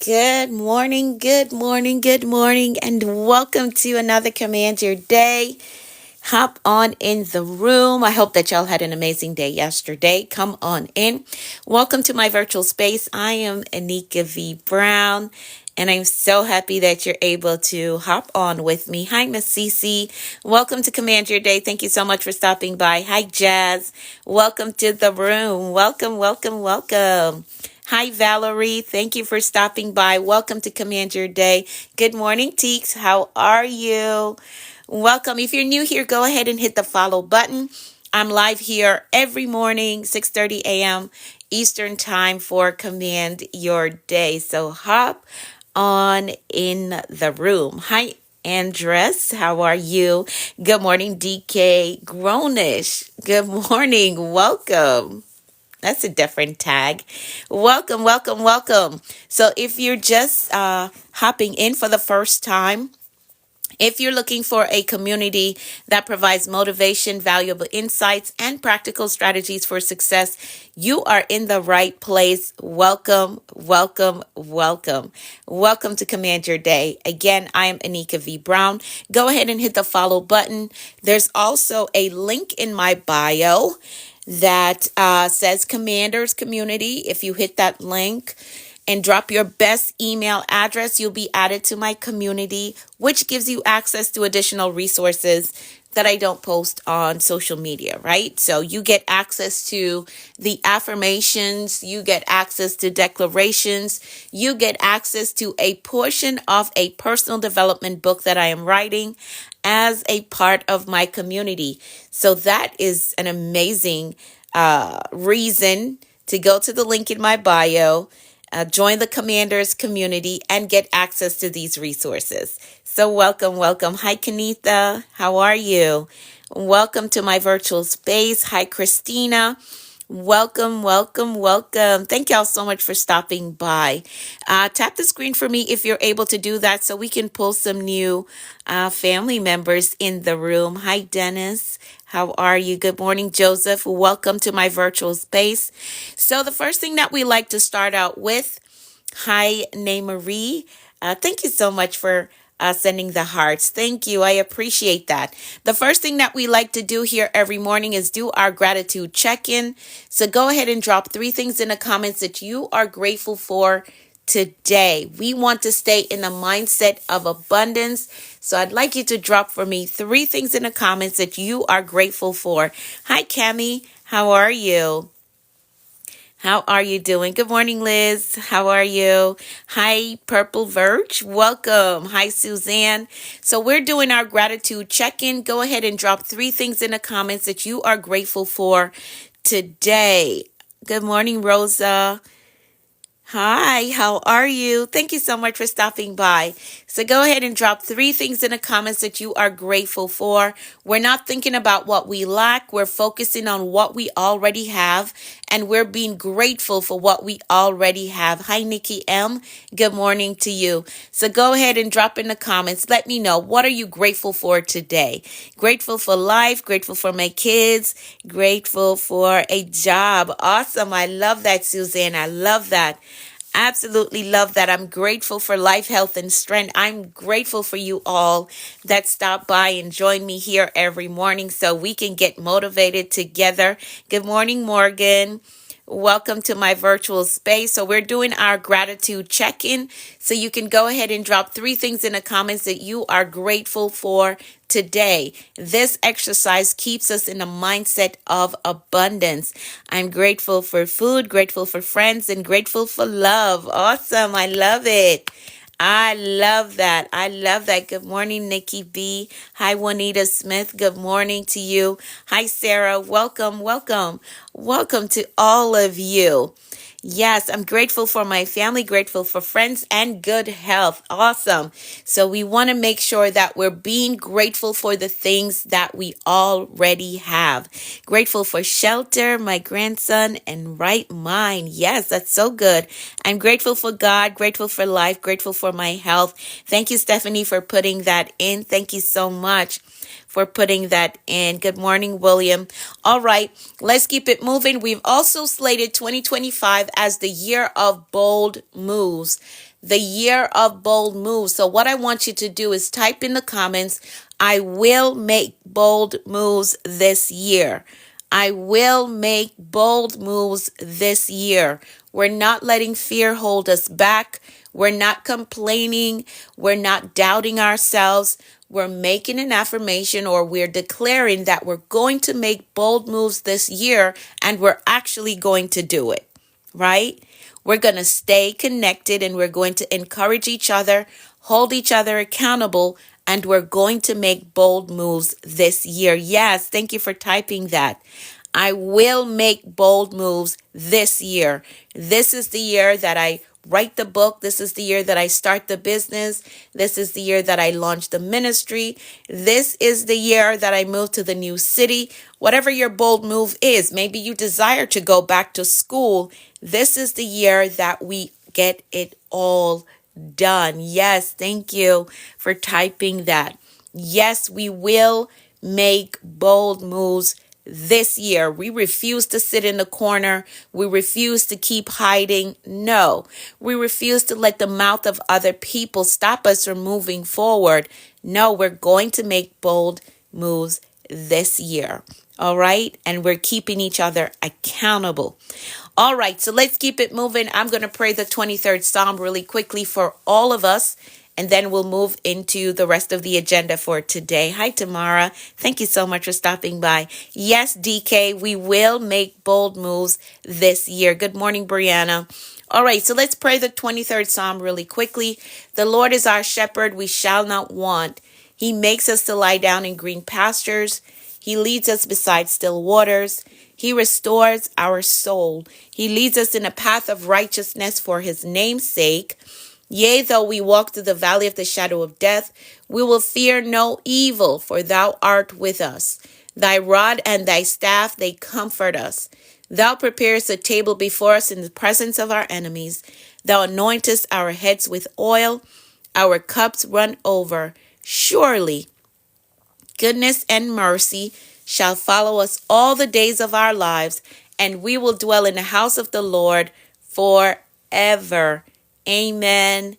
Good morning, good morning, good morning, and welcome to another Command Your Day. Hop on in the room. I hope that y'all had an amazing day yesterday. Come on in. Welcome to my virtual space. I am Anika V. Brown, and I'm so happy that you're able to hop on with me. Hi, Miss Cece. Welcome to Command Your Day. Thank you so much for stopping by. Hi, Jazz. Welcome to the room. Welcome, welcome, welcome. Hi, Valerie. Thank you for stopping by. Welcome to Command Your Day. Good morning, Teeks. How are you? Welcome. If you're new here, go ahead and hit the follow button. I'm live here every morning, 6:30 a.m. Eastern Time for Command Your Day. So hop on in the room. Hi, Andres. How are you? Good morning, DK Grownish. Good morning. Welcome. That's a different tag. Welcome, welcome, welcome. So if you're just hopping in for the first time, if you're looking for a community that provides motivation, valuable insights, and practical strategies for success, you are in the right place. Welcome, welcome, welcome. Welcome to Command Your Day. Again, I am Anika V. Brown. Go ahead and hit the follow button. There's also a link in my bio that says Commanders Community. If you hit that link, and drop your best email address, you'll be added to my community, which gives you access to additional resources that I don't post on social media, right? So you get access to the affirmations, you get access to declarations, you get access to a portion of a personal development book that I am writing as a part of my community. So that is an amazing reason to go to the link in my bio, join the Commanders community, and get access to these resources. So welcome, welcome. Hi, Kanitha. How are you? Welcome to my virtual space. Hi, Christina. Welcome, welcome, welcome. Thank y'all so much for stopping by. Tap the screen for me if you're able to do that so we can pull some new family members in the room. Hi, Dennis. How are you? Good morning, Joseph. Welcome to my virtual space. So the first thing that we like to start out with, hi, Nay Marie. Thank you so much for sending the hearts. Thank you. I appreciate that. The first thing that we like to do here every morning is do our gratitude check-in. So go ahead and drop 3 things in the comments that you are grateful for today. We want to stay in the mindset of abundance. So I'd like you to drop for me 3 things in the comments that you are grateful for. Hi, Cami. How are you? How are you doing? Good morning, Liz. How are you? Hi, Purple Verge. Welcome. Hi, Suzanne. So we're doing our gratitude check-in. Go ahead and drop 3 things in the comments that you are grateful for today. Good morning, Rosa. Hi, how are you? Thank you so much for stopping by. So go ahead and drop 3 things in the comments that you are grateful for. We're not thinking about what we lack. We're focusing on what we already have, and we're being grateful for what we already have. Hi, Nikki M. Good morning to you. So go ahead and drop in the comments. Let me know, what are you grateful for today? Grateful for life, grateful for my kids, grateful for a job. Awesome. I love that, Suzanne. I love that. Absolutely love that. I'm grateful for life, health, and strength. I'm grateful for you all that stop by and join me here every morning so we can get motivated together. Good morning, Morgan. Welcome to my virtual space. So we're doing our gratitude check-in. So you can go ahead and drop 3 things in the comments that you are grateful for today. This exercise keeps us in a mindset of abundance. I'm grateful for food, grateful for friends, and grateful for love. Awesome. I love it. I love that. I love that. Good morning, Nikki B. Hi, Juanita Smith. Good morning to you. Hi, Sarah. Welcome, welcome. Welcome to all of you. Yes, I'm grateful for my family, grateful for friends and good health. Awesome. So we want to make sure that we're being grateful for the things that we already have. Grateful for shelter, my grandson, and right mind. Yes, that's so good. I'm grateful for God, grateful for life, grateful for my health. Thank you, Stephanie, for putting that in. Thank you so much for putting that in. Good morning, William. All right, let's keep it moving. We've also slated 2025 as the year of bold moves. the year of bold moves. So what I want you to do is type in the comments, I will make bold moves this year. I will make bold moves this year. We're not letting fear hold us back. We're not complaining. We're not doubting ourselves. We're making an affirmation, or we're declaring that we're going to make bold moves this year, and we're actually going to do it, right? We're going to stay connected, and we're going to encourage each other, hold each other accountable, and we're going to make bold moves this year. Yes, thank you for typing that. I will make bold moves this year. This is the year that I write the book. This is the year that I start the business. This is the year that I launch the ministry. This is the year that I move to the new city. Whatever your bold move is, maybe you desire to go back to school. This is the year that we get it all done. Yes, thank you for typing that. Yes, we will make bold moves this year. We refuse to sit in the corner. We refuse to keep hiding. No, we refuse to let the mouth of other people stop us from moving forward. No, we're going to make bold moves this year. All right. And we're keeping each other accountable. All right. So let's keep it moving. I'm going to pray the 23rd Psalm really quickly for all of us, and then we'll move into the rest of the agenda for today. Hi, Tamara. Thank you so much for stopping by. Yes, DK, we will make bold moves this year. Good morning, Brianna. All right, so let's pray the 23rd Psalm really quickly. The Lord is our shepherd, we shall not want. He makes us to lie down in green pastures. He leads us beside still waters. He restores our soul. He leads us in a path of righteousness for his name's sake. Yea, though we walk through the valley of the shadow of death, we will fear no evil, for thou art with us. Thy rod and thy staff, they comfort us. Thou preparest a table before us in the presence of our enemies. Thou anointest our heads with oil. Our cups run over. Surely goodness and mercy shall follow us all the days of our lives, and we will dwell in the house of the Lord forever. Amen,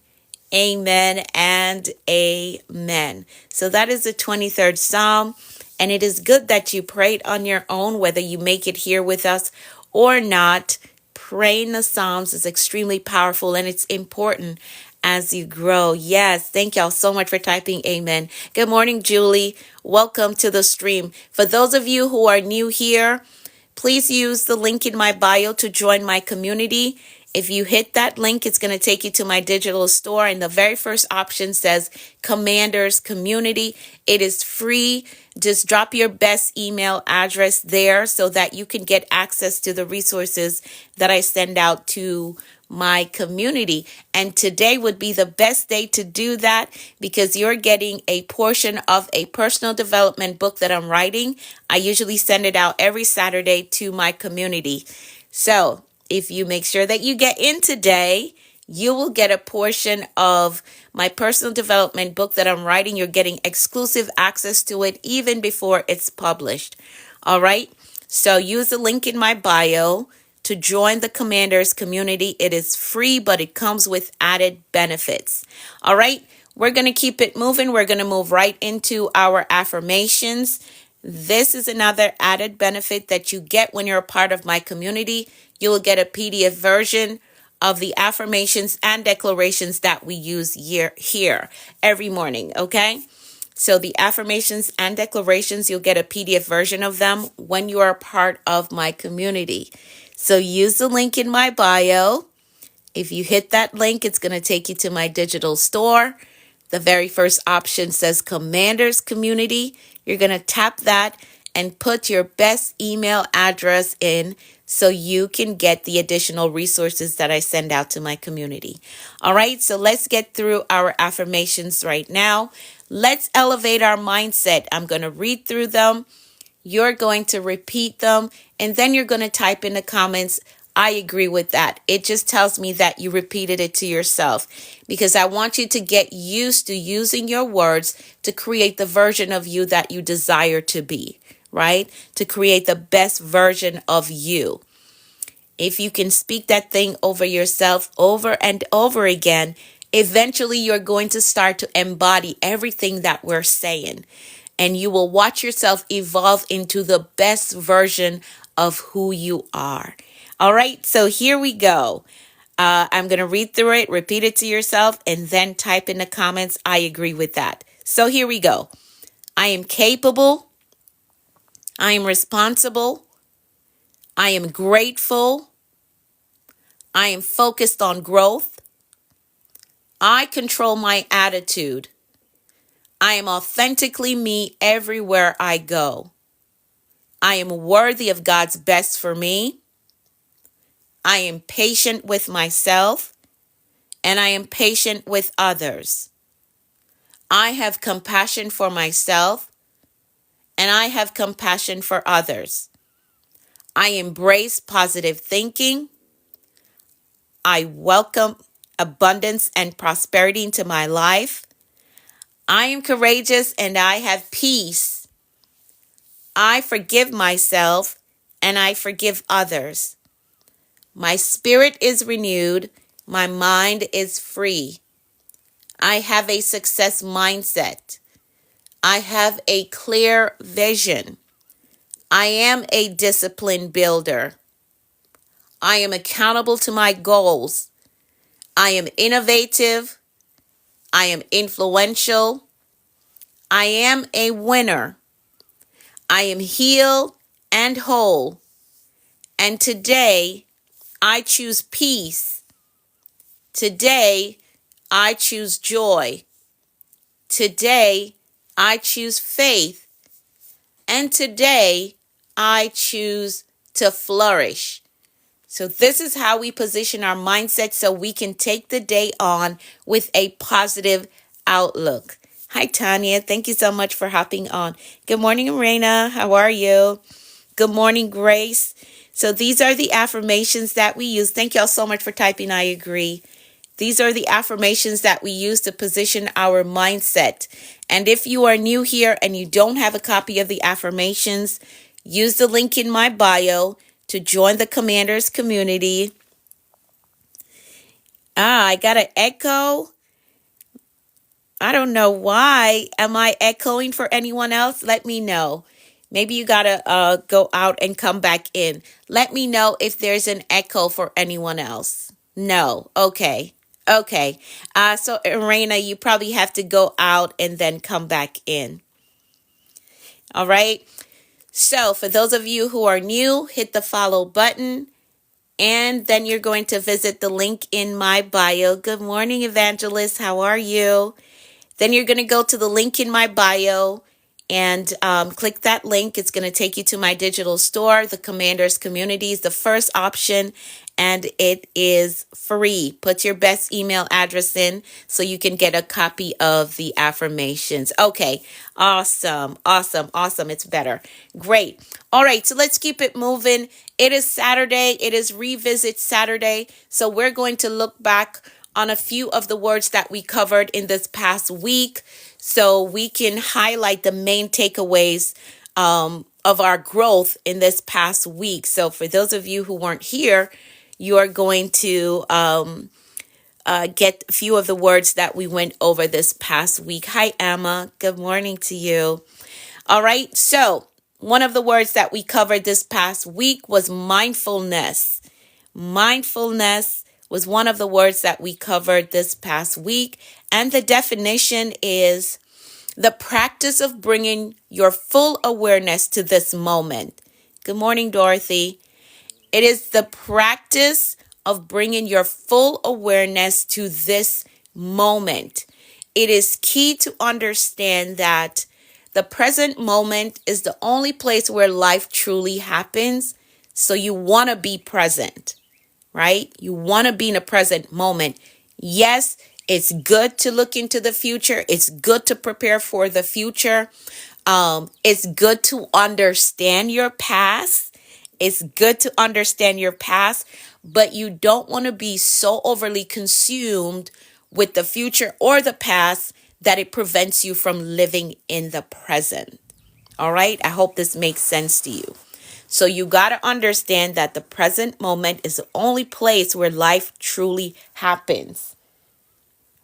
amen, and amen. So that is the 23rd Psalm, and it is good that you prayed on your own, whether you make it here with us or not. Praying the Psalms is extremely powerful, and it's important as you grow. Yes, thank y'all so much for typing amen. Good morning, Julie. Welcome to the stream. For those of you who are new here, please use the link in my bio to join my community. If you hit that link, it's going to take you to my digital store, and the very first option says Commanders Community. It is free. Just drop your best email address there so that you can get access to the resources that I send out to my community. And today would be the best day to do that, because you're getting a portion of a personal development book that I'm writing. I usually send it out every Saturday to my community. So if you make sure that you get in today, you will get a portion of my personal development book that I'm writing. You're getting exclusive access to it even before it's published. All right. So use the link in my bio to join the Commanders community. It is free, but it comes with added benefits. All right. We're going to keep it moving. We're going to move right into our affirmations. This is another added benefit that you get when you're a part of my community. You will get a PDF version of the affirmations and declarations that we use here every morning, okay? So the affirmations and declarations, you'll get a PDF version of them when you are a part of my community. So use the link in my bio. If you hit that link, it's going to take you to my digital store. The very first option says Commanders Community. You're going to tap that and put your best email address in so you can get the additional resources that I send out to my community. All right, so let's get through our affirmations right now. Let's elevate our mindset. I'm going to read through them. You're going to repeat them, and then you're going to type in the comments, I agree with that. It just tells me that you repeated it to yourself, because I want you to get used to using your words to create the version of you that you desire to be, right? To create the best version of you. If you can speak that thing over yourself over and over again, eventually you're going to start to embody everything that we're saying. And you will watch yourself evolve into the best version of who you are. All right, so here we go. I'm going to read through it, repeat it to yourself, and then type in the comments, I agree with that. So here we go. I am capable. I am responsible. I am grateful. I am focused on growth. I control my attitude. I am authentically me everywhere I go. I am worthy of God's best for me. I am patient with myself, and I am patient with others. I have compassion for myself, and I have compassion for others. I embrace positive thinking. I welcome abundance and prosperity into my life. I am courageous and I have peace. I forgive myself and I forgive others. My spirit is renewed. My mind is free. I have a success mindset. I have a clear vision. I am a disciplined builder. I am accountable to my goals. I am innovative. I am influential. I am a winner. I am healed and whole. And today, I choose peace. Today, I choose joy. Today, I choose faith. And today, I choose to flourish. So this is how we position our mindset so we can take the day on with a positive outlook. Hi, Tanya. Thank you so much for hopping on. Good morning, Raina. How are you? Good morning, Grace. So these are the affirmations that we use. Thank y'all so much for typing I agree. These are the affirmations that we use to position our mindset. And if you are new here and you don't have a copy of the affirmations, use the link in my bio to join the Commanders community. I got an echo. I don't know why. Am I echoing for anyone else? Let me know. Maybe you got to go out and come back in. Let me know if there's an echo for anyone else. No. Okay. Okay. So, Raina, you probably have to go out and then come back in. All right. So, for those of you who are new, hit the follow button. And then you're going to visit the link in my bio. Good morning, Evangelist. How are you? Then you're going to go to the link in my bio and click that link. It's going to take you to my digital store, the Commanders Communities, the first option, and it is free. Put your best email address in so you can get a copy of the affirmations. Okay, awesome, awesome, awesome. It's better. Great. All right, so let's keep it moving. It is Saturday. It is Revisit Saturday. So we're going to look back on a few of the words that we covered in this past week so we can highlight the main takeaways of our growth in this past week. So for those of you who weren't here, you are going to get a few of the words that we went over this past week. Hi, Emma. Good morning to you. All right. So one of the words that we covered this past week was mindfulness. Mindfulness was one of the words that we covered this past week. And the definition is the practice of bringing your full awareness to this moment. Good morning, Dorothy. It is the practice of bringing your full awareness to this moment. It is key to understand that the present moment is the only place where life truly happens. So you want to be present. Right? You want to be in a present moment. Yes, it's good to look into the future. It's good to prepare for the future. It's good to understand your past. It's good to understand your past, but you don't want to be so overly consumed with the future or the past that it prevents you from living in the present. All right? I hope this makes sense to you. So you got to understand that the present moment is the only place where life truly happens,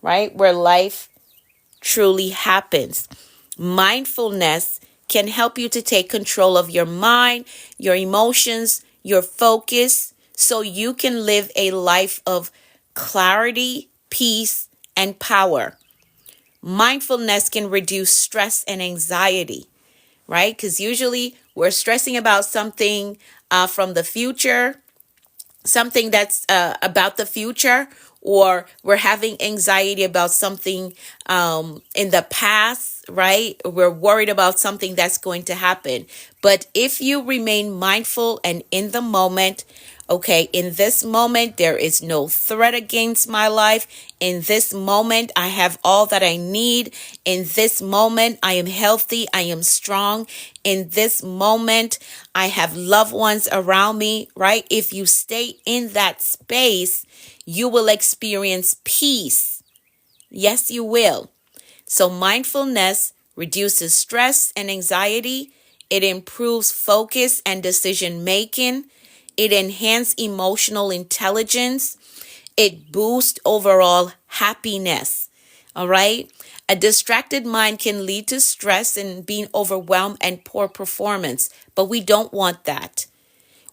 right? Where life truly happens. Mindfulness can help you to take control of your mind, your emotions, your focus, so you can live a life of clarity, peace, and power. Mindfulness can reduce stress and anxiety, right? Because usually we're stressing about something from the future, something that's about the future, or we're having anxiety about something in the past, right? We're worried about something that's going to happen. But if you remain mindful and in the moment, okay, in this moment, there is no threat against my life. In this moment, I have all that I need. In this moment, I am healthy. I am strong. In this moment, I have loved ones around me, right? If you stay in that space, you will experience peace. Yes, you will. So mindfulness reduces stress and anxiety. It improves focus and decision making. It enhances emotional intelligence. It boosts overall happiness. All right. A distracted mind can lead to stress and being overwhelmed and poor performance, but we don't want that.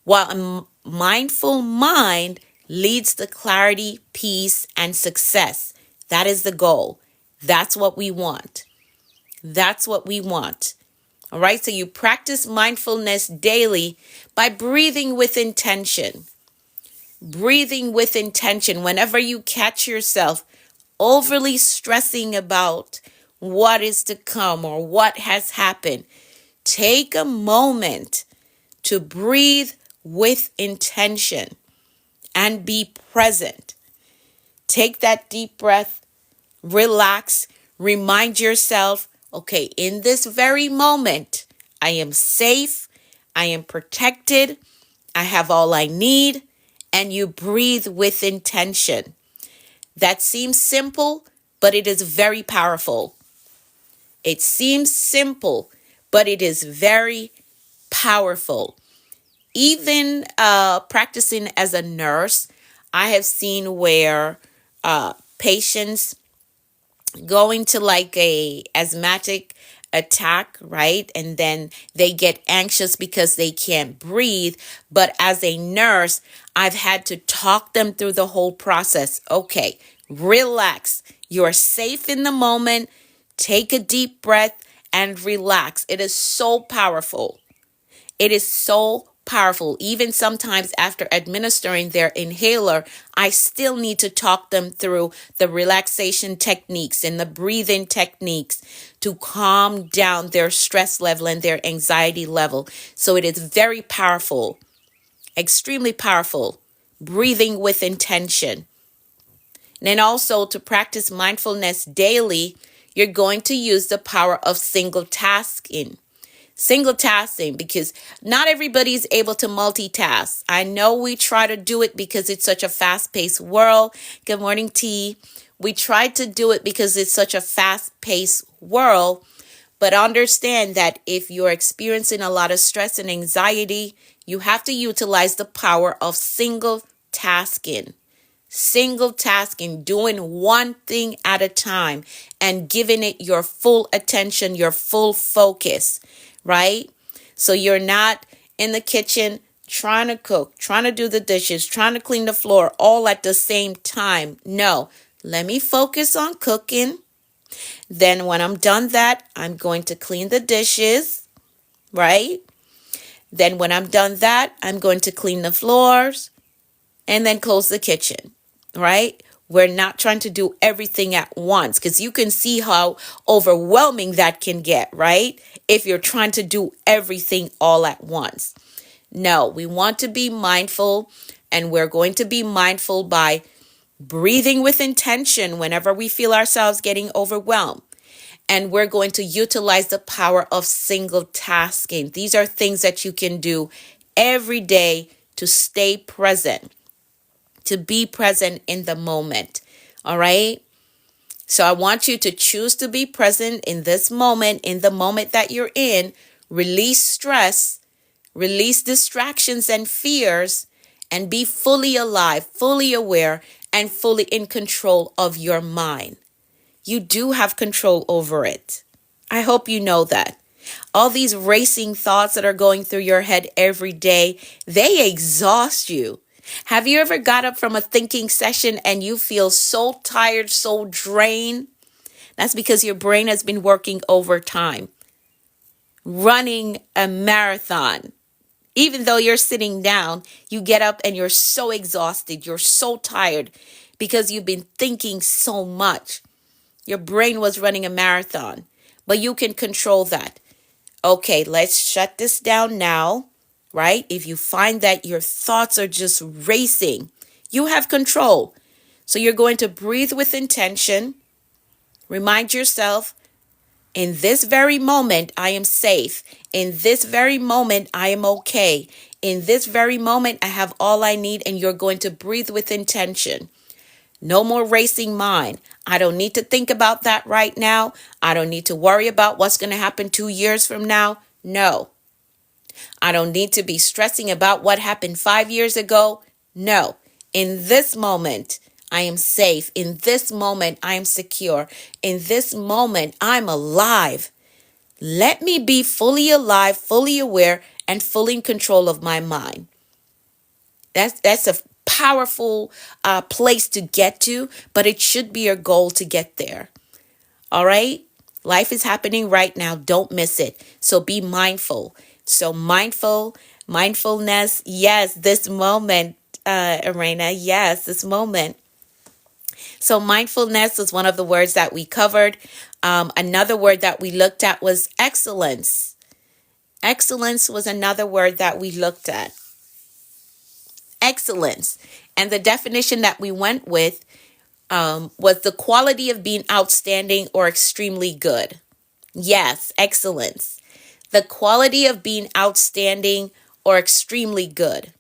While a mindful mind leads to clarity, peace, and success. That is the goal. That's what we want. That's what we want. All right. So you practice mindfulness daily by breathing with intention. Breathing with intention. Whenever you catch yourself overly stressing about what is to come or what has happened, take a moment to breathe with intention and be present. Take that deep breath, relax, remind yourself, okay, in this very moment, I am safe, I am protected, I have all I need, and you breathe with intention. That seems simple, but it is very powerful. It seems simple, but it is very powerful. Even practicing as a nurse, I have seen where patients going to like a asthmatic attack, right? And then they get anxious because they can't breathe. But as a nurse, I've had to talk them through the whole process. Okay, relax. You're safe in the moment. Take a deep breath and relax. It is so powerful. It is so powerful. Even sometimes after administering their inhaler, I still need to talk them through the relaxation techniques and the breathing techniques to calm down their stress level and their anxiety level. So it is very powerful, extremely powerful, breathing with intention. And then also to practice mindfulness daily, you're going to use the power of single tasking. Single tasking, because not everybody is able to multitask. I know we try to do it because it's such a fast-paced world. Good morning, T. We try to do it because it's such a fast-paced world, but understand that if you're experiencing a lot of stress and anxiety, you have to utilize the power of single tasking. Single tasking, doing one thing at a time and giving it your full attention, your full focus, right? So you're not in the kitchen trying to cook, trying to do the dishes, trying to clean the floor all at the same time. No, let me focus on cooking. Then when I'm done that, I'm going to clean the dishes, right? Then when I'm done that, I'm going to clean the floors and then close the kitchen, right? We're not trying to do everything at once because you can see how overwhelming that can get, right? If you're trying to do everything all at once. No, we want to be mindful, and we're going to be mindful by breathing with intention whenever we feel ourselves getting overwhelmed. And we're going to utilize the power of single tasking. These are things that you can do every day to stay present, to be present in the moment. All right. So I want you to choose to be present in this moment, in the moment that you're in. Release stress, Release distractions and fears and be fully alive, fully aware, and fully in control of your mind. You do have control over it. I hope you know that. All these racing thoughts that are going through your head every day, they exhaust you. Have you ever got up from a thinking session and you feel so tired, so drained? That's because your brain has been working overtime, running a marathon. Even though you're sitting down, you get up and you're so exhausted. You're so tired because you've been thinking so much. Your brain was running a marathon, but you can control that. Okay, let's shut this down now, right? If you find that your thoughts are just racing, you have control. So you're going to breathe with intention. Remind yourself, in this very moment, I am safe. In this very moment, I am okay. In this very moment, I have all I need, and you're going to breathe with intention. No more racing mind. I don't need to think about that right now. I don't need to worry about what's going to happen 2 years from now. No. I don't need to be stressing about what happened 5 years ago. No. In this moment, I am safe. In this moment, I am secure. In this moment, I'm alive. Let me be fully alive, fully aware, and fully in control of my mind. That's a powerful place to get to, but it should be your goal to get there. All right? Life is happening right now. Don't miss it. So be mindful. So mindfulness. Yes, this moment, Arena. Yes, this moment. So mindfulness is one of the words that we covered. Another word that we looked at was excellence. Excellence was another word that we looked at. Excellence. And the definition that we went with was the quality of being outstanding or extremely good. Yes, excellence. The quality of being outstanding or extremely good.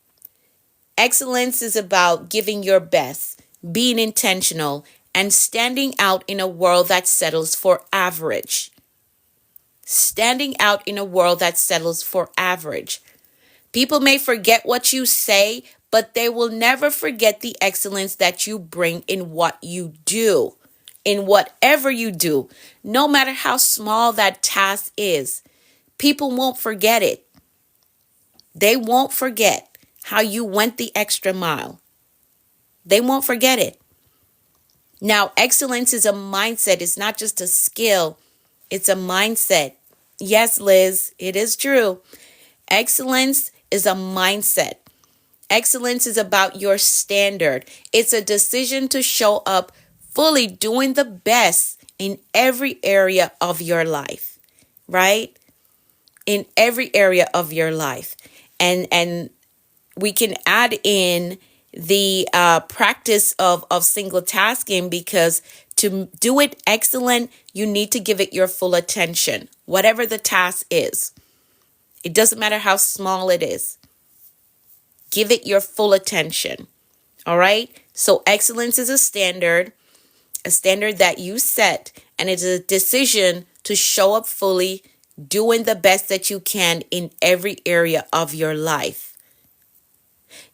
Excellence is about giving your best, being intentional, and standing out in a world that settles for average. Standing out in a world that settles for average. People may forget what you say, but they will never forget the excellence that you bring in what you do, in whatever you do, no matter how small that task is. People won't forget it. They won't forget how you went the extra mile. They won't forget it. Now, excellence is a mindset. It's not just a skill. It's a mindset. Yes, Liz, it is true. Excellence is a mindset. Excellence is about your standard. It's a decision to show up fully doing the best in every area of your life, right? In every area of your life. And we can add in the practice of single tasking, because to do it excellent, you need to give it your full attention, whatever the task is. It doesn't matter how small it is. Give it your full attention. All right. So excellence is a standard that you set, and it's a decision to show up fully, doing the best that you can in every area of your life.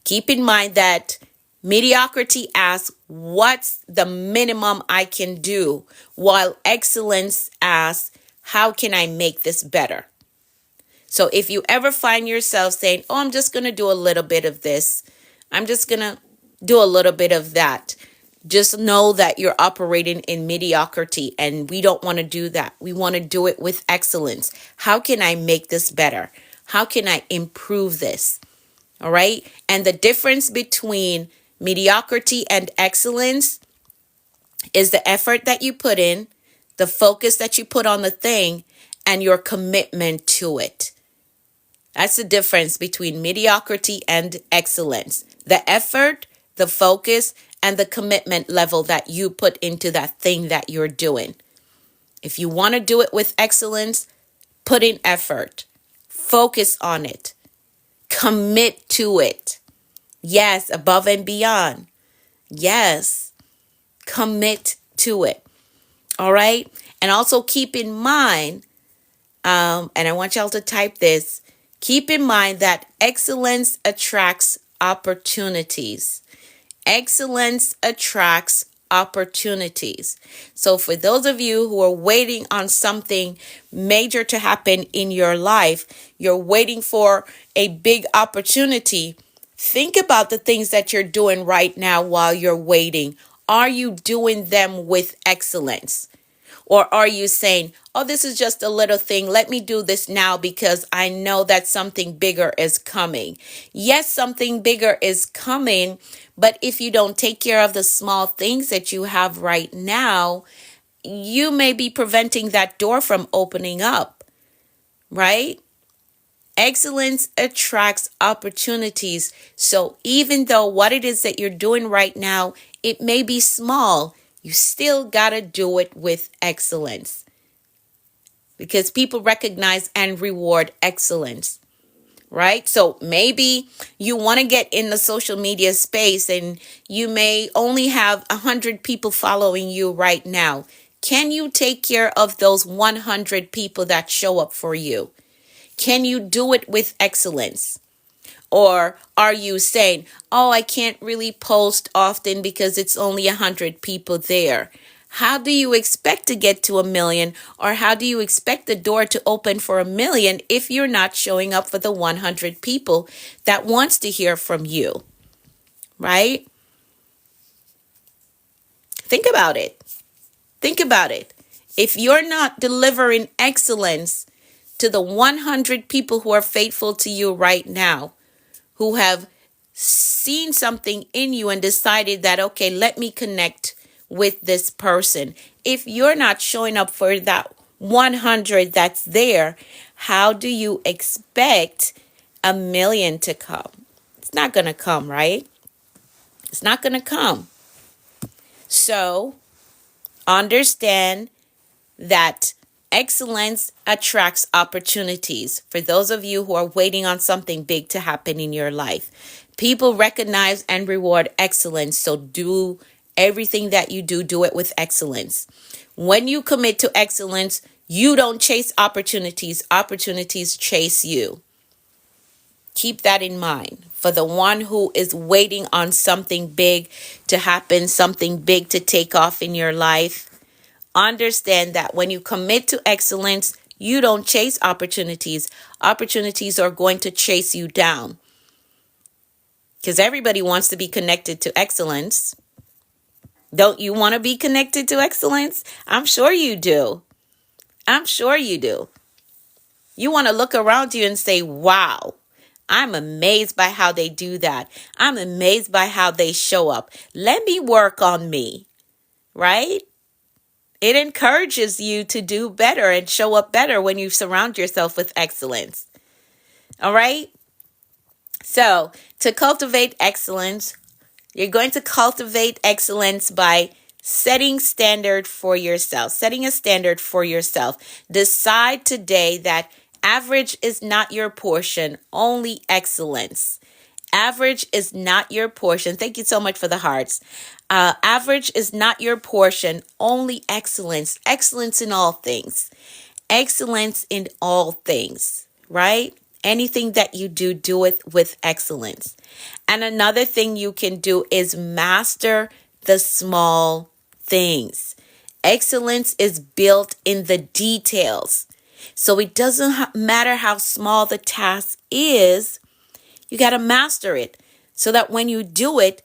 Keep in mind that mediocrity asks, what's the minimum I can do? While excellence asks, how can I make this better? So if you ever find yourself saying, oh, I'm just going to do a little bit of this, I'm just going to do a little bit of that, just know that you're operating in mediocrity, and we don't want to do that. We want to do it with excellence. How can I make this better? How can I improve this? All right. And the difference between mediocrity and excellence is the effort that you put in, the focus that you put on the thing, and your commitment to it. That's the difference between mediocrity and excellence. The effort, the focus, and the commitment level that you put into that thing that you're doing. If you want to do it with excellence, put in effort. Focus on it. Commit to it. Yes, above and beyond. Yes, commit to it. All right? And also keep in mind, and I want y'all to type this, Keep in mind that excellence attracts opportunities. Excellence attracts opportunities. So, for those of you who are waiting on something major to happen in your life, you're waiting for a big opportunity. Think about the things that you're doing right now while you're waiting. Are you doing them with excellence? Or are you saying, oh, this is just a little thing. Let me do this now because I know that something bigger is coming. Yes, something bigger is coming. But if you don't take care of the small things that you have right now, you may be preventing that door from opening up, right? Excellence attracts opportunities. So even though what it is that you're doing right now, it may be small, you still got to do it with excellence because people recognize and reward excellence, right? So maybe you want to get in the social media space and you may only have 100 people following you right now. Can you take care of those 100 people that show up for you? Can you do it with excellence? Or are you saying, oh, I can't really post often because it's only 100 people there? How do you expect to get to 1 million? Or how do you expect the door to open for 1 million if you're not showing up for the 100 people that wants to hear from you? Right? Think about it. Think about it. If you're not delivering excellence to the 100 people who are faithful to you right now, who have seen something in you and decided that, okay, let me connect with this person. If you're not showing up for that 100 that's there, how do you expect 1 million to come? It's not going to come, right? It's not going to come. So understand that excellence attracts opportunities. For those of you who are waiting on something big to happen in your life, people recognize and reward excellence. So do everything that you do it with excellence. When you commit to excellence, you don't chase opportunities. Opportunities chase you. Keep that in mind. For the one who is waiting on something big to happen, something big to take off in your life, understand that when you commit to excellence, you don't chase opportunities. Opportunities are going to chase you down because everybody wants to be connected to excellence. Don't you want to be connected to excellence? I'm sure you do. I'm sure you do. You want to look around you and say, wow, I'm amazed by how they do that. I'm amazed by how they show up. Let me work on me, right? It encourages you to do better and show up better when you surround yourself with excellence. All right? So, to cultivate excellence, you're going to cultivate excellence by setting standard for yourself, setting a standard for yourself. Decide today that average is not your portion, only excellence. Average is not your portion. Thank you so much for the hearts. Average is not your portion, only excellence. Excellence in all things. Excellence in all things, right? Anything that you do it with excellence. And another thing you can do is master the small things. Excellence is built in the details. So it doesn't matter how small the task is, you got to master it so that when you do it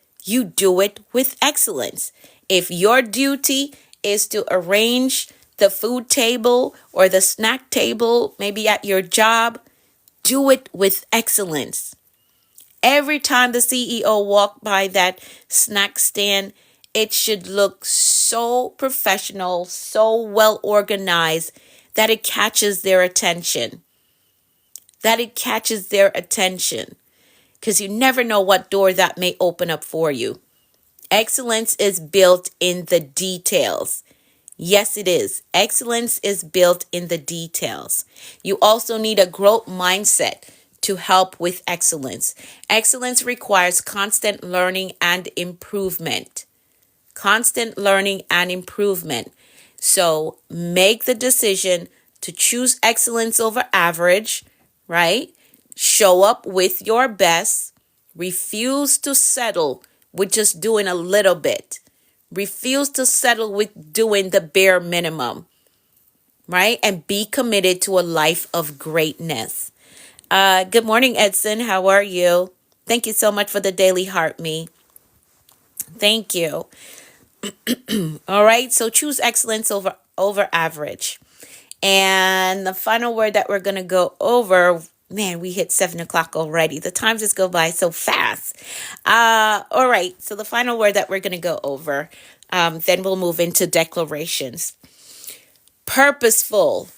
with excellence. If your duty is to arrange the food table or the snack table, maybe at your job, do it with excellence. Every time the CEO walked by that snack stand, it should look so professional, so well organized that it catches their attention. Because you never know what door that may open up for you. Excellence is built in the details. Yes, it is. Excellence is built in the details. You also need a growth mindset to help with excellence. Excellence requires constant learning and improvement. Constant learning and improvement. So make the decision to choose excellence over average, right? Show up with your best. Refuse to settle with just doing a little bit. Refuse to settle with doing the bare minimum, right? And be committed to a life of greatness. Good morning, Edson. How are you? Thank you so much for the daily heart me. Thank you. All right. So choose excellence over average. And the final word that we're going to go over, man, we hit 7 o'clock already. The time just go by so fast. All right. So the final word that we're going to go over, then we'll move into declarations. Purposeful.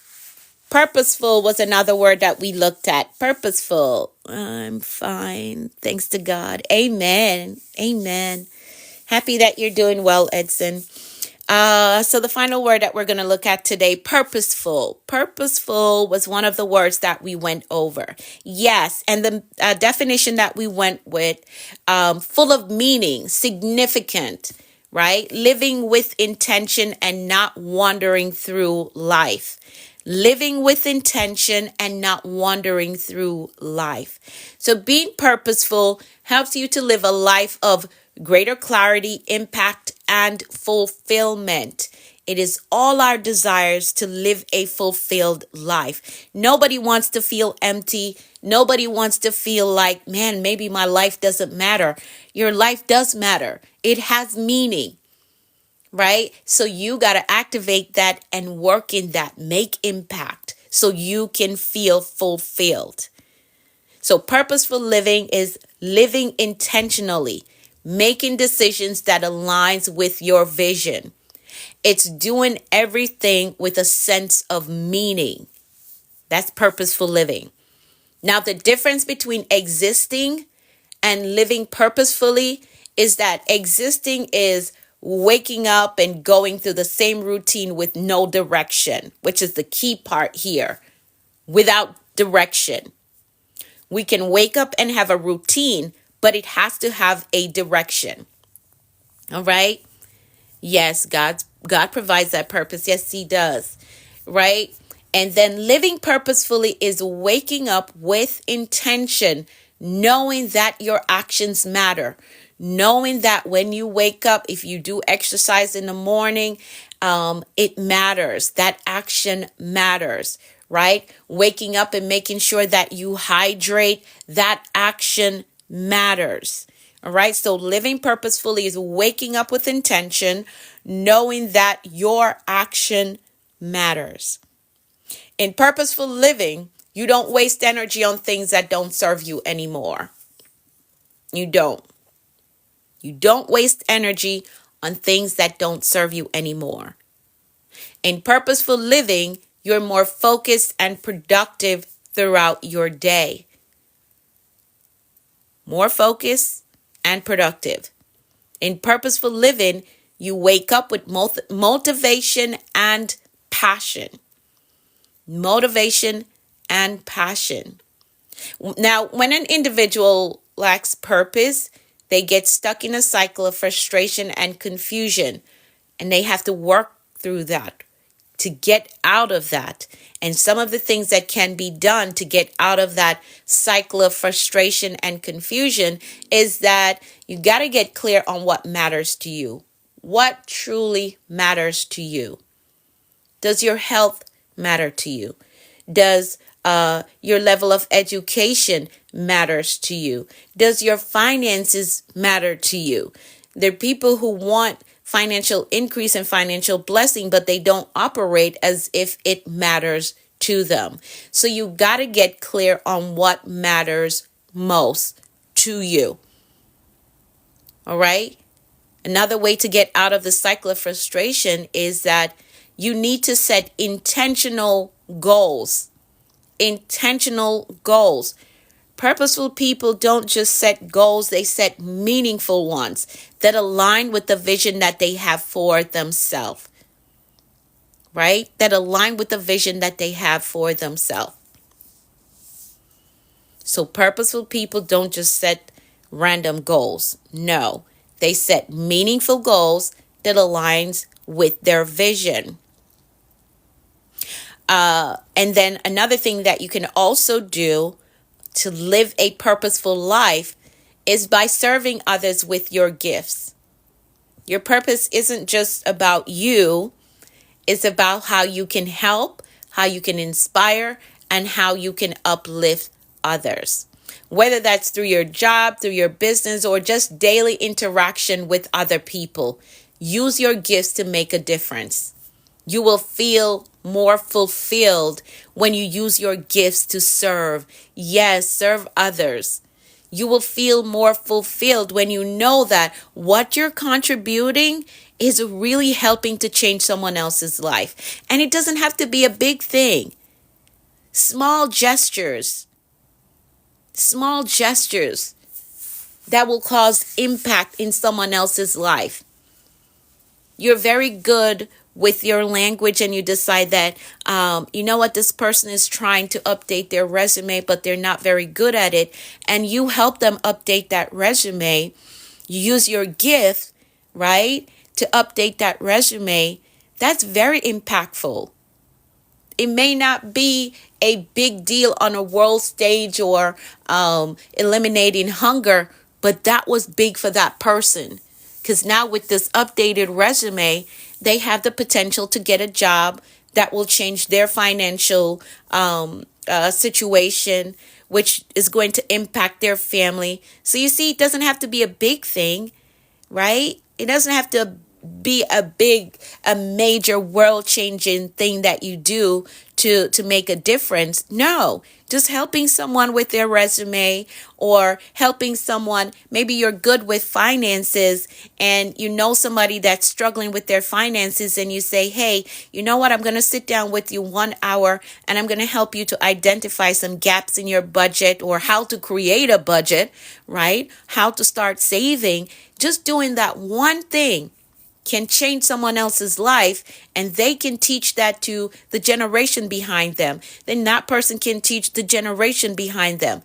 Purposeful was another word that we looked at. Purposeful. I'm fine. Thanks to God. Amen. Amen. Happy that you're doing well, Edson. So the final word that we're going to look at today, purposeful. Purposeful was one of the words that we went over. Yes, and the definition that we went with, full of meaning, significant, right? Living with intention and not wandering through life. Living with intention and not wandering through life. So being purposeful helps you to live a life of greater clarity, impact, and fulfillment. It is all our desires to live a fulfilled life. Nobody wants to feel empty. Nobody wants to feel like, man, maybe my life doesn't matter. Your life does matter. It has meaning, right? So you got to activate that and work in that, make impact so you can feel fulfilled. So purposeful living is living intentionally, making decisions that aligns with your vision. It's doing everything with a sense of meaning. That's purposeful living. Now, the difference between existing and living purposefully is that existing is waking up and going through the same routine with no direction, which is the key part here. Without direction. We can wake up and have a routine, but it has to have a direction. All right? Yes, God provides that purpose. Yes, he does. Right? And then living purposefully is waking up with intention, knowing that your actions matter. Knowing that when you wake up, if you do exercise in the morning, it matters. That action matters, right? Waking up and making sure that you hydrate, that action matters. All right. So living purposefully is waking up with intention, knowing that your action matters. In purposeful living, you don't waste energy on things that don't serve you anymore. You don't. You don't waste energy on things that don't serve you anymore. In purposeful living, you're more focused and productive throughout your day. More focused and productive. In purposeful living, you wake up with motivation and passion. Motivation and passion. Now, when an individual lacks purpose, they get stuck in a cycle of frustration and confusion, and they have to work through that to get out of that. And some of the things that can be done to get out of that cycle of frustration and confusion is that you got to get clear on what matters to you. What truly matters to you? Does your health matter to you? Does your level of education matters to you? Does your finances matter to you? There are people who want financial increase and financial blessing, but they don't operate as if it matters to them. So you got to get clear on what matters most to you. All right? Another way to get out of the cycle of frustration is that you need to set intentional goals. Intentional goals. Purposeful people don't just set goals, they set meaningful ones that align with the vision that they have for themselves. Right? That align with the vision that they have for themselves. So purposeful people don't just set random goals. No, they set meaningful goals that aligns with their vision. And then another thing that you can also do to live a purposeful life is by serving others with your gifts. Your purpose isn't just about you, it's about how you can help, how you can inspire, and how you can uplift others. Whether that's through your job, through your business, or just daily interaction with other people, use your gifts to make a difference. You will feel more fulfilled when you use your gifts to serve. Yes, serve others. You will feel more fulfilled when you know that what you're contributing is really helping to change someone else's life. And it doesn't have to be a big thing. Small gestures that will cause impact in someone else's life. You're very good with your language and you decide that, you know what, this person is trying to update their resume, but they're not very good at it. And you help them update that resume. You use your gift, right, to update that resume. That's very impactful. It may not be a big deal on a world stage or eliminating hunger, but that was big for that person. Because now with this updated resume, they have the potential to get a job that will change their financial situation, which is going to impact their family. So you see, it doesn't have to be a big thing, right? It doesn't have to be a major world changing thing that you do to make a difference. No, just helping someone with their resume or helping someone. Maybe you're good with finances and you know somebody that's struggling with their finances and you say, hey, you know what? I'm going to sit down with you 1 hour and I'm going to help you to identify some gaps in your budget or how to create a budget, right? How to start saving. Just doing that one thing can change someone else's life, and they can teach that to the generation behind them. Then that person can teach the generation behind them.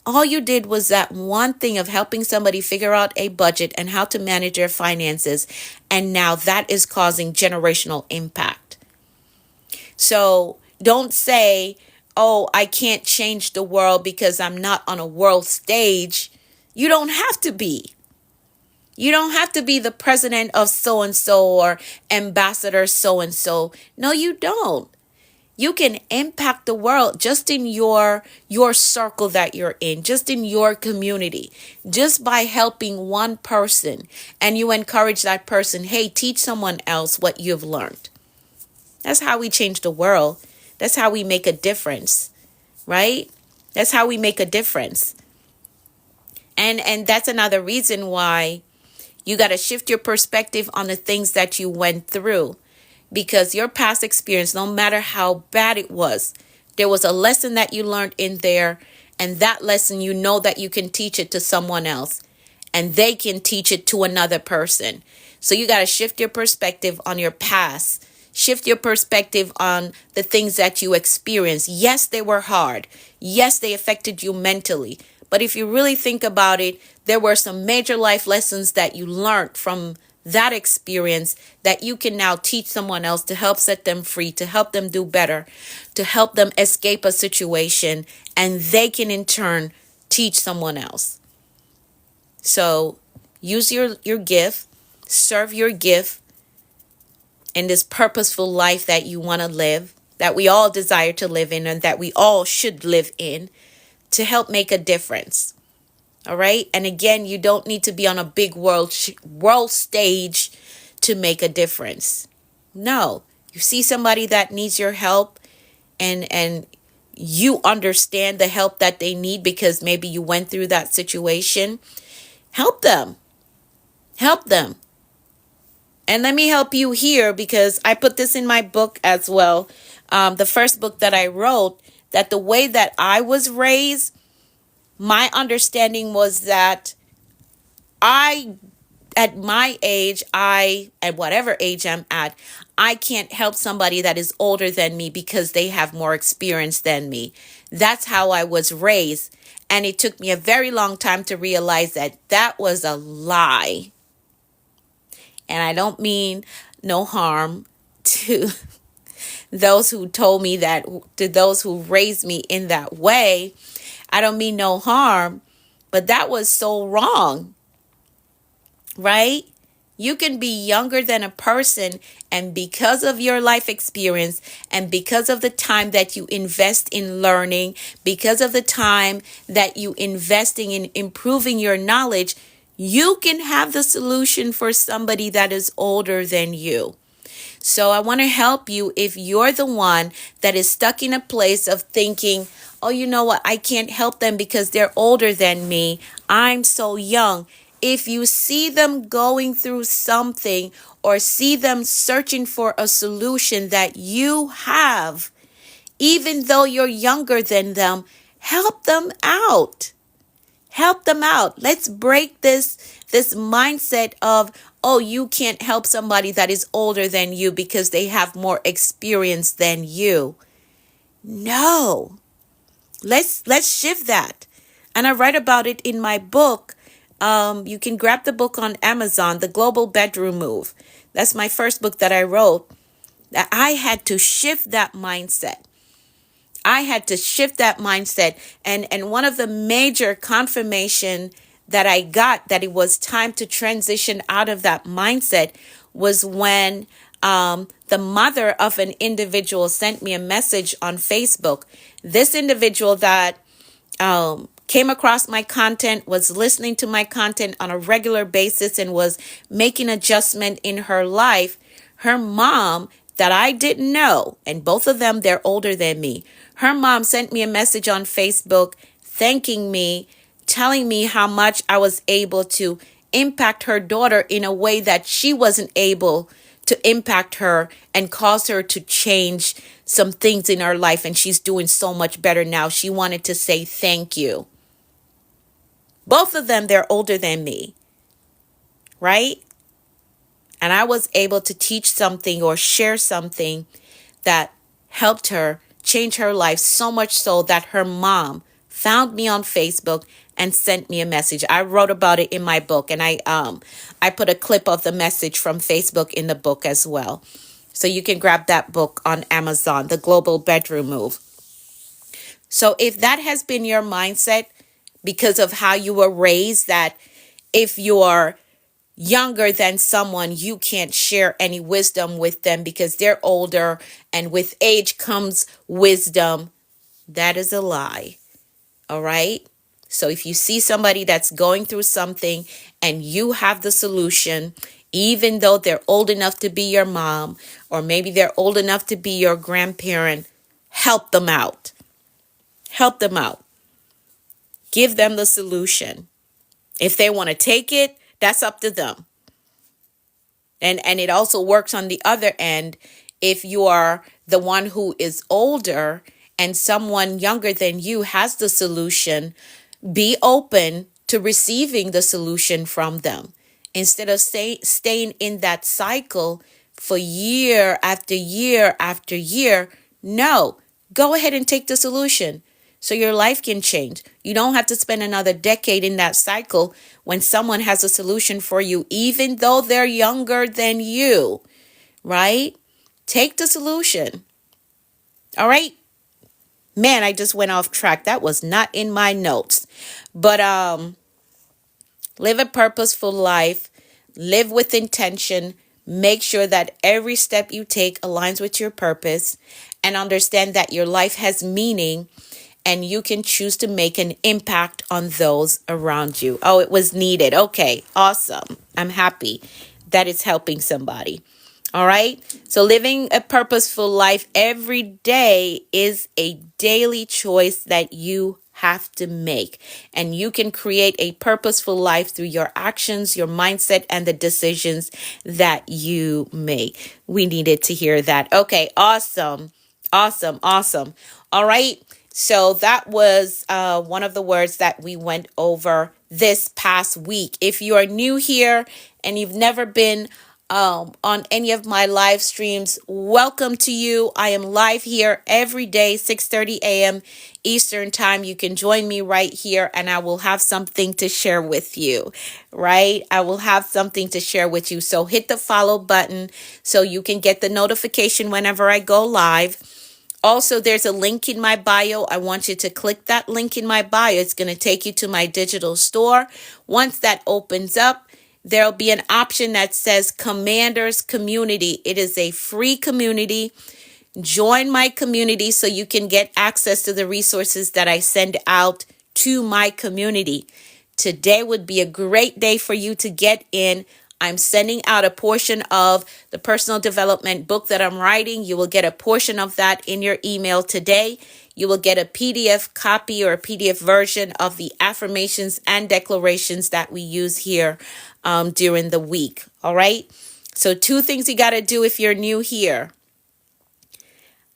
All you did was that one thing of helping somebody figure out a budget and how to manage their finances, and now that is causing generational impact. So don't say, oh, I can't change the world because I'm not on a world stage. You don't have to be. You don't have to be the president of so and so or ambassador so and so. No, you don't. You can impact the world just in your circle that you're in, just in your community, just by helping one person, and you encourage that person, hey, teach someone else what you've learned. That's how we change the world. That's how we make a difference, right? That's how we make a difference. And that's another reason why you got to shift your perspective on the things that you went through, because your past experience, no matter how bad it was, there was a lesson that you learned in there. And that lesson, you know that you can teach it to someone else and they can teach it to another person. So you got to shift your perspective on your past. Shift your perspective on the things that you experienced. Yes, they were hard. Yes, they affected you mentally. But if you really think about it, there were some major life lessons that you learned from that experience that you can now teach someone else to help set them free, to help them do better, to help them escape a situation, and they can in turn teach someone else. So use your gift, serve your gift in this purposeful life that you want to live, that we all desire to live in and that we all should live in, to help make a difference. All right. And again, you don't need to be on a big world stage to make a difference. No, you see somebody that needs your help and you understand the help that they need because maybe you went through that situation. Help them. Help them. And let me help you here because I put this in my book as well. The first book that I wrote, that the way that I was raised, my understanding was that at my age, at whatever age I'm at, I can't help somebody that is older than me because they have more experience than me. That's how I was raised. And it took me a very long time to realize that that was a lie. And I don't mean no harm to those who told me that, to those who raised me in that way. I don't mean no harm, but that was so wrong, right? You can be younger than a person, and because of your life experience and because of the time that you invest in learning, because of the time that you investing in improving your knowledge, you can have the solution for somebody that is older than you. So I want to help you if you're the one that is stuck in a place of thinking, oh, you know what? I can't help them because they're older than me. I'm so young. If you see them going through something or see them searching for a solution that you have, even though you're younger than them, help them out. Help them out. Let's break this mindset of, oh, you can't help somebody that is older than you because they have more experience than you. No. Let's shift that. And I write about it in my book. You can grab the book on Amazon, The Global Bedroom Move. That's my first book that I wrote. That I had to shift that mindset. I had to shift that mindset. And one of the major confirmation that I got that it was time to transition out of that mindset was when the mother of an individual sent me a message on Facebook. This individual that came across my content, was listening to my content on a regular basis and was making adjustment in her life. Her mom that I didn't know, and both of them, they're older than me. Her mom sent me a message on Facebook thanking me, telling me how much I was able to impact her daughter in a way that she wasn't able to impact her and cause her to change some things in her life. And she's doing so much better now. She wanted to say thank you. Both of them, they're older than me, right? And I was able to teach something or share something that helped her change her life, so much so that her mom found me on Facebook and sent me a message. I wrote about it in my book, and I put a clip of the message from Facebook in the book as well. So you can grab that book on Amazon, The Global Bedroom Move. So if that has been your mindset because of how you were raised, that if you're younger than someone, you can't share any wisdom with them because they're older and with age comes wisdom, that is a lie. All right? So if you see somebody that's going through something and you have the solution, even though they're old enough to be your mom, or maybe they're old enough to be your grandparent, help them out. Help them out. Give them the solution. If they want to take it, that's up to them. And it also works on the other end. If you are the one who is older and someone younger than you has the solution, be open to receiving the solution from them instead of staying in that cycle for year after year after year. No, go ahead and take the solution so your life can change. You don't have to spend another decade in that cycle when someone has a solution for you, even though they're younger than you, right? Take the solution. All right? Man, I just went off track. That was not in my notes. But live a purposeful life. Live with intention. Make sure that every step you take aligns with your purpose, and understand that your life has meaning and you can choose to make an impact on those around you. Oh, it was needed. Okay, awesome. I'm happy that it's helping somebody. All right. So living a purposeful life every day is a daily choice that you have to make. And you can create a purposeful life through your actions, your mindset, and the decisions that you make. We needed to hear that. Okay, awesome. Awesome. Awesome. All right. So that was one of the words that we went over this past week. If you are new here and you've never been on any of my live streams, welcome to you. I am live here every day, 6:30 a.m. Eastern time. You can join me right here and I will have something to share with you, right? I will have something to share with you. So hit the follow button so you can get the notification whenever I go live. Also, there's a link in my bio. I want you to click that link in my bio. It's going to take you to my digital store. Once that opens up, there'll be an option that says Commanders Community. It is a free community. Join my community so you can get access to the resources that I send out to my community. Today would be a great day for you to get in. I'm sending out a portion of the personal development book that I'm writing. You will get a portion of that in your email today. You will get a PDF copy or a PDF version of the affirmations and declarations that we use here during the week. All right. So 2 things you got to do if you're new here.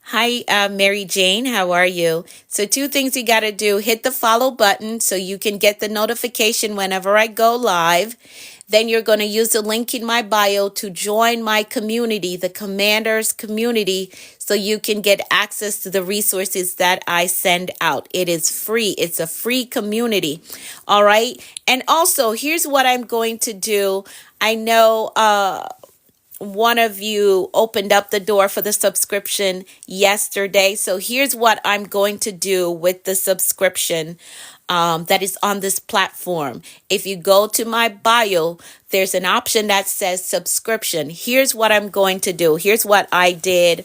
Hi, Mary Jane. How are you? So 2 things you got to do. Hit the follow button so you can get the notification whenever I go live. Then you're going to use the link in my bio to join my community, the Commanders community, so you can get access to the resources that I send out. It is free. It's a free community. All right. And also, here's what I'm going to do. I know one of you opened up the door for the subscription yesterday. So here's what I'm going to do with the subscription that is on this platform. If you go to my bio, there's an option that says subscription. Here's what I'm going to do. Here's what I did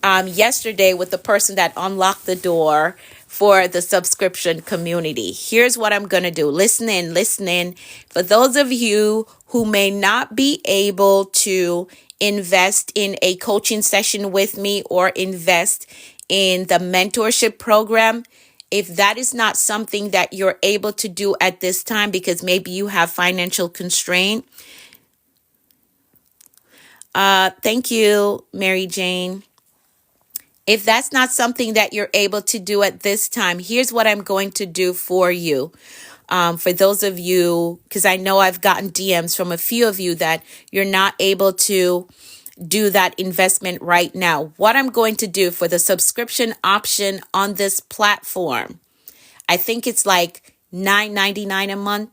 yesterday with the person that unlocked the door for the subscription community. Here's what I'm going to do. Listen in. For those of you who may not be able to invest in a coaching session with me or invest in the mentorship program, if that is not something that you're able to do at this time because maybe you have financial constraint. Thank you, Mary Jane. If that's not something that you're able to do at this time, here's what I'm going to do for you. For those of you, because I know I've gotten DMs from a few of you that you're not able to do that investment right now. What I'm going to do for the subscription option on this platform, I think it's like $9.99 a month,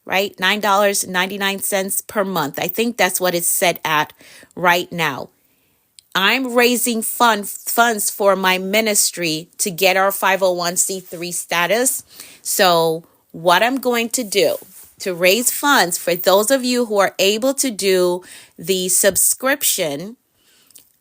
right? $9.99 per month. I think that's what it's set at right now. I'm raising funds for my ministry to get our 501c3 status. So what I'm going to do to raise funds for those of you who are able to do the subscription,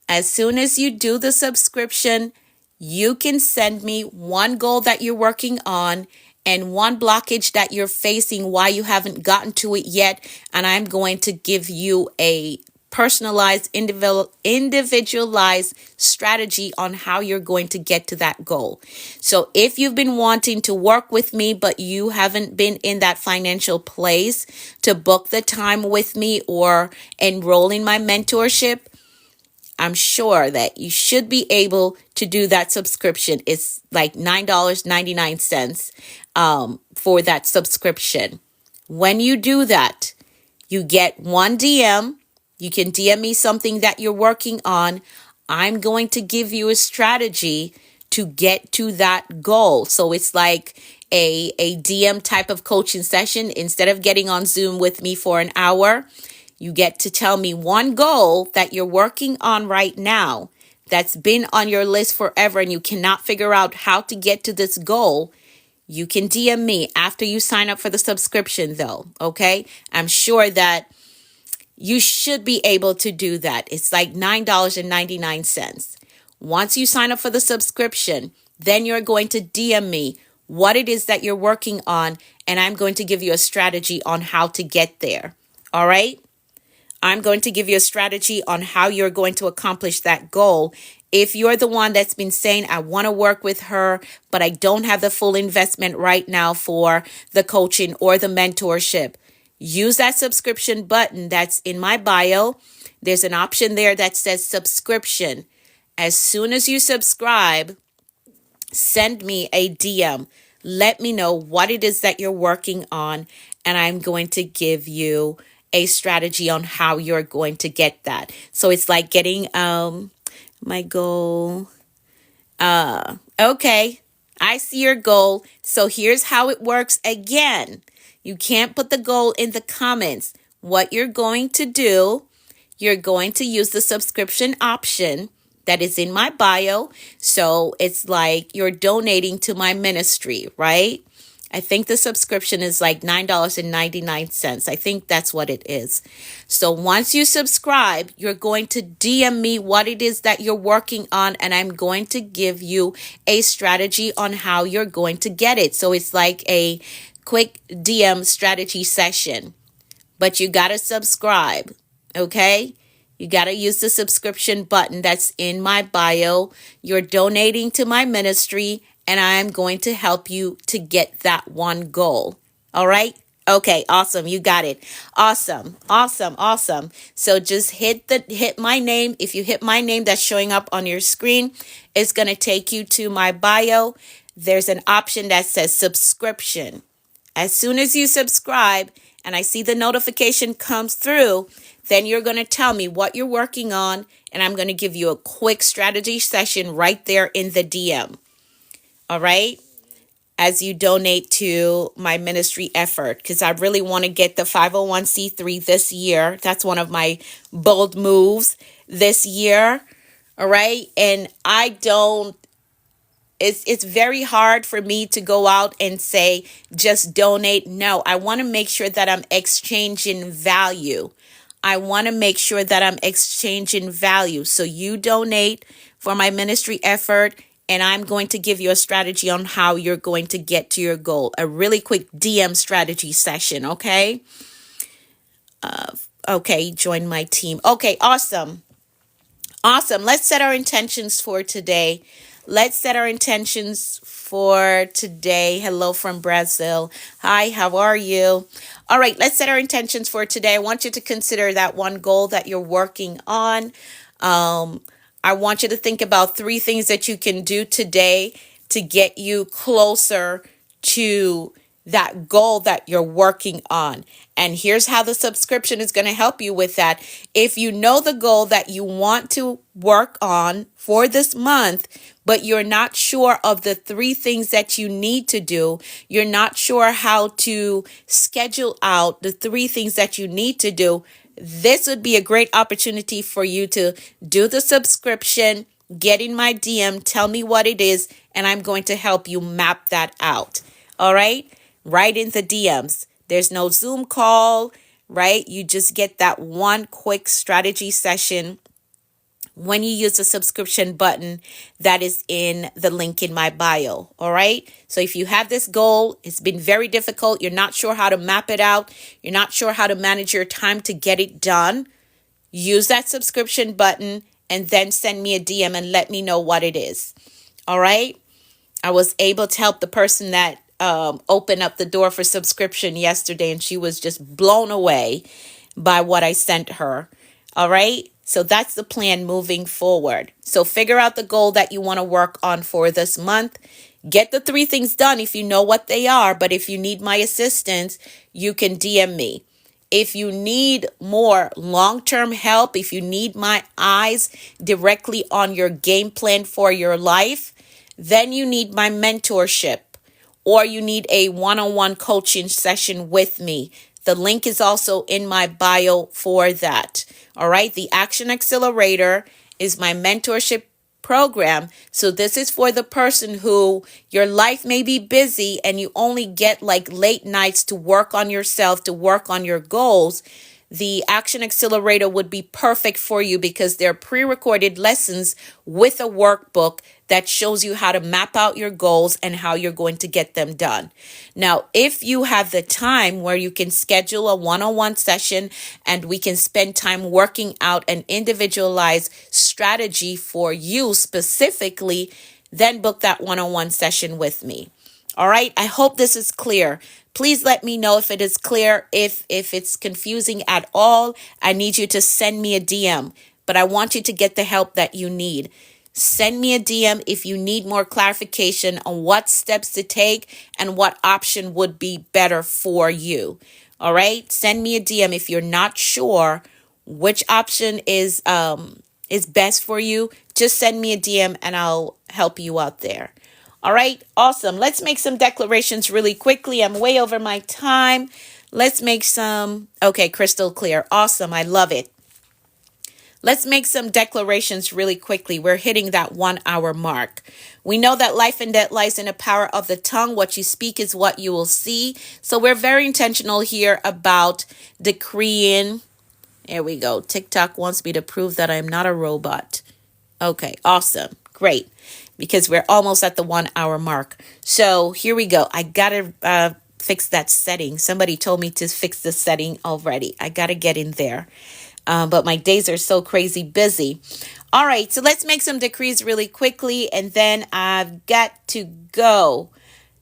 as soon as you do the subscription, you can send me one goal that you're working on and one blockage that you're facing why you haven't gotten to it yet. And I'm going to give you a personalized, individualized strategy on how you're going to get to that goal. So if you've been wanting to work with me, but you haven't been in that financial place to book the time with me or enroll in my mentorship, I'm sure that you should be able to do that subscription. It's like $9.99 for that subscription. When you do that, you get one DM. You can DM me something that you're working on. I'm going to give you a strategy to get to that goal. So it's like a DM type of coaching session. Instead of getting on Zoom with me for an hour, you get to tell me one goal that you're working on right now that's been on your list forever and you cannot figure out how to get to this goal. You can DM me after you sign up for the subscription though, okay? I'm sure that you should be able to do that. It's like $9.99. Once you sign up for the subscription, then you're going to DM me what it is that you're working on, and I'm going to give you a strategy on how to get there. All right? I'm going to give you a strategy on how you're going to accomplish that goal. If you're the one that's been saying, I want to work with her, but I don't have the full investment right now for the coaching or the mentorship, use that subscription button that's in my bio. There's an option there that says subscription. As soon as you subscribe, send me a DM. Let me know what it is that you're working on, and I'm going to give you a strategy on how you're going to get that. So it's like getting my goal. Okay, I see your goal. So here's how it works again. You can't put the goal in the comments. What you're going to do, you're going to use the subscription option that is in my bio. So it's like you're donating to my ministry, right? I think the subscription is like $9.99. I think that's what it is. So once you subscribe, you're going to DM me what it is that you're working on, and I'm going to give you a strategy on how you're going to get it. So it's like a quick DM strategy session, but you got to subscribe, okay? You got to use the subscription button that's in my bio. You're donating to my ministry, and I'm going to help you to get that one goal. All right? Okay, awesome. You got it. Awesome. Awesome. Awesome. So just hit my name. If you hit my name that's showing up on your screen, it's going to take you to my bio. There's an option that says subscription. As soon as you subscribe and I see the notification comes through, then you're going to tell me what you're working on, and I'm going to give you a quick strategy session right there in the DM. All right? As you donate to my ministry effort, because I really want to get the 501c3 this year. That's one of my bold moves this year. All right? And it's very hard for me to go out and say, just donate. No, I want to make sure that I'm exchanging value. I want to make sure that I'm exchanging value. So you donate for my ministry effort, and I'm going to give you a strategy on how you're going to get to your goal. A really quick DM strategy session, okay? Okay, join my team. Okay, awesome. Awesome. Let's set our intentions for today. Let's set our intentions for today. Hello from Brazil. Hi, how are you? All right, let's set our intentions for today. I want you to consider that one goal that you're working on. I want you to think about 3 things that you can do today to get you closer to that goal that you're working on. And here's how the subscription is going to help you with that. If you know the goal that you want to work on for this month, but you're not sure of the 3 things that you need to do, you're not sure how to schedule out the 3 things that you need to do, this would be a great opportunity for you to do the subscription, get in my DM, tell me what it is, and I'm going to help you map that out. All right? Right in the DMs. There's no Zoom call, right? You just get that one quick strategy session when you use the subscription button that is in the link in my bio. All right. So if you have this goal, it's been very difficult. You're not sure how to map it out. You're not sure how to manage your time to get it done. Use that subscription button and then send me a DM and let me know what it is. All right. I was able to help the person that opened up the door for subscription yesterday, and she was just blown away by what I sent her. All right. So that's the plan moving forward. So figure out the goal that you want to work on for this month. Get the 3 things done if you know what they are. But if you need my assistance, you can DM me. If you need more long-term help, if you need my eyes directly on your game plan for your life, then you need my mentorship, or you need a one-on-one coaching session with me. The link is also in my bio for that. All right. The Action Accelerator is my mentorship program. So this is for the person who your life may be busy and you only get like late nights to work on yourself, to work on your goals. The Action Accelerator would be perfect for you because they're pre-recorded lessons with a workbook that shows you how to map out your goals and how you're going to get them done. Now, if you have the time where you can schedule a one-on-one session and we can spend time working out an individualized strategy for you specifically, then book that one-on-one session with me. All right. I hope this is clear. Please let me know if it is clear. If it's confusing at all, I need you to send me a DM, but I want you to get the help that you need. Send me a DM if you need more clarification on what steps to take and what option would be better for you. All right. Send me a DM if you're not sure which option is best for you. Just send me a DM and I'll help you out there. All right, awesome. Let's make some declarations really quickly. I'm way over my time. Let's make some. Okay, crystal clear. Awesome. I love it. Let's make some declarations really quickly. We're hitting that 1 hour mark. We know that life and death lies in the power of the tongue. What you speak is what you will see. So we're very intentional here about decreeing. There we go. TikTok wants me to prove that I'm not a robot. Okay, awesome. Great. Because we're almost at the 1 hour mark. So here we go. I got to fix that setting. Somebody told me to fix the setting already. I got to get in there. But my days are so crazy busy. All right, so let's make some decrees really quickly, and then I've got to go.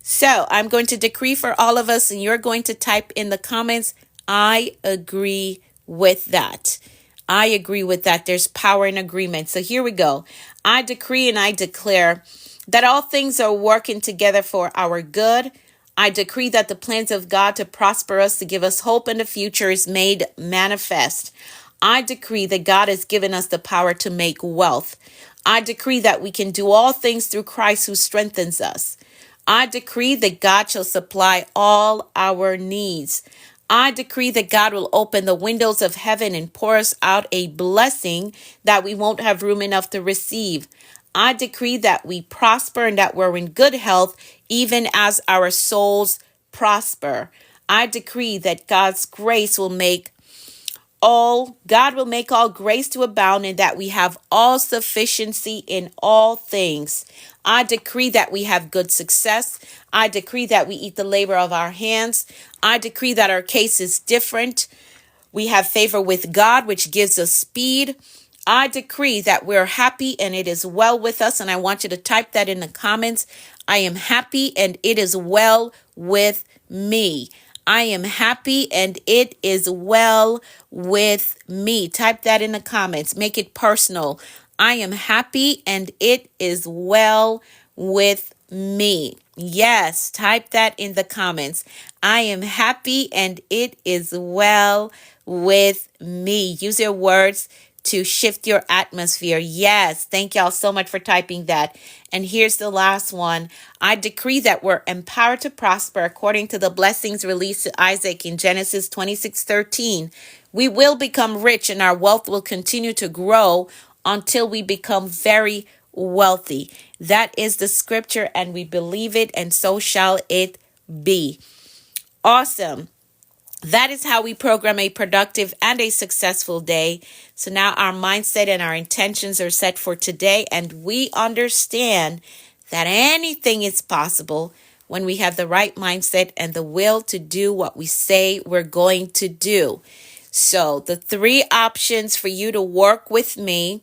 So I'm going to decree for all of us, and you're going to type in the comments, I agree with that. I agree with that. There's power in agreement. So here we go. I decree and I declare that all things are working together for our good. I decree that the plans of God to prosper us, to give us hope in the future is made manifest. I decree that God has given us the power to make wealth. I decree that we can do all things through Christ who strengthens us. I decree that God shall supply all our needs. I decree that God will open the windows of heaven and pour us out a blessing that we won't have room enough to receive. I decree that we prosper and that we're in good health, even as our souls prosper. I decree that God will make all grace to abound, and that we have all sufficiency in all things. I decree that we have good success. I decree that we eat the labor of our hands. I decree that our case is different. We have favor with God, which gives us speed. I decree that we're happy and it is well with us. And I want you to type that in the comments. I am happy and it is well with me. I am happy and it is well with me. Type that in the comments. Make it personal. I am happy and it is well with me. Yes, type that in the comments. I am happy and it is well with me. Use your words to shift your atmosphere. Yes, thank y'all so much for typing that. And here's the last one. I decree that we're empowered to prosper according to the blessings released to Isaac in Genesis 26:13. We will become rich and our wealth will continue to grow until we become very wealthy. That is the scripture, and we believe it, and so shall it be. Awesome. That is how we program a productive and a successful day. So now our mindset and our intentions are set for today, and we understand that anything is possible when we have the right mindset and the will to do what we say we're going to do. So the 3 options for you to work with me.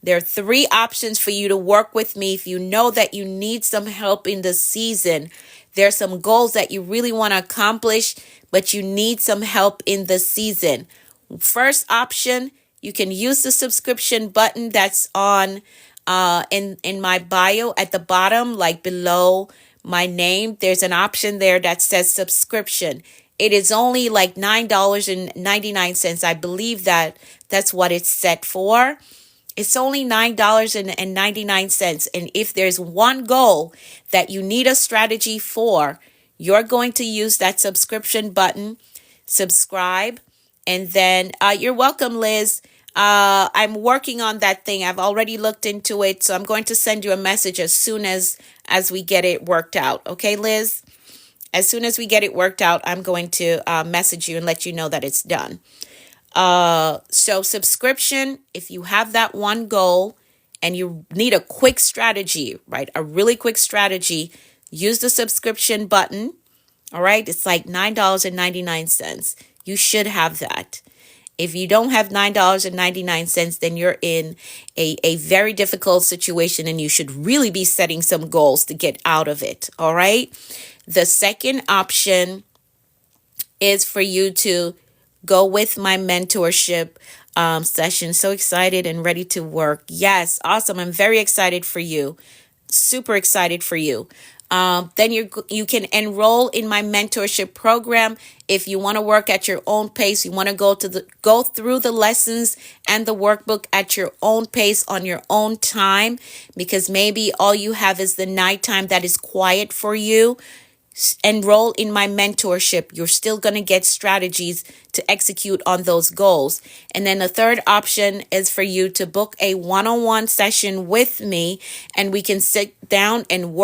There are 3 options for you to work with me if you know that you need some help in the season. There are some goals that you really want to accomplish, but you need some help in the season. First option, you can use the subscription button that's on in my bio at the bottom, like below my name. There's an option there that says subscription. It is only like $9.99. I believe that that's what it's set for. It's only $9.99. And if there's one goal that you need a strategy for, you're going to use that subscription button, subscribe, and then you're welcome, Liz. I'm working on that thing. I've already looked into it, so I'm going to send you a message as soon as we get it worked out. Okay, Liz? As soon as we get it worked out, I'm going to message you and let you know that it's done. So subscription, if you have that one goal and you need a quick strategy, right? A really quick strategy, use the subscription button. All right. It's like $9.99. You should have that. If you don't have $9.99, then you're in a very difficult situation and you should really be setting some goals to get out of it. All right. The second option is for you to go with my mentorship session. So excited and ready to work. Yes, awesome. I'm very excited for you. Super excited for you. Then you can enroll in my mentorship program if you want to work at your own pace. You want to go through the lessons and the workbook at your own pace on your own time, because maybe all you have is the nighttime that is quiet for you. enroll in my mentorship. You're still going to get strategies to execute on those goals. And then the third option is for you to book a one-on-one session with me, and we can sit down and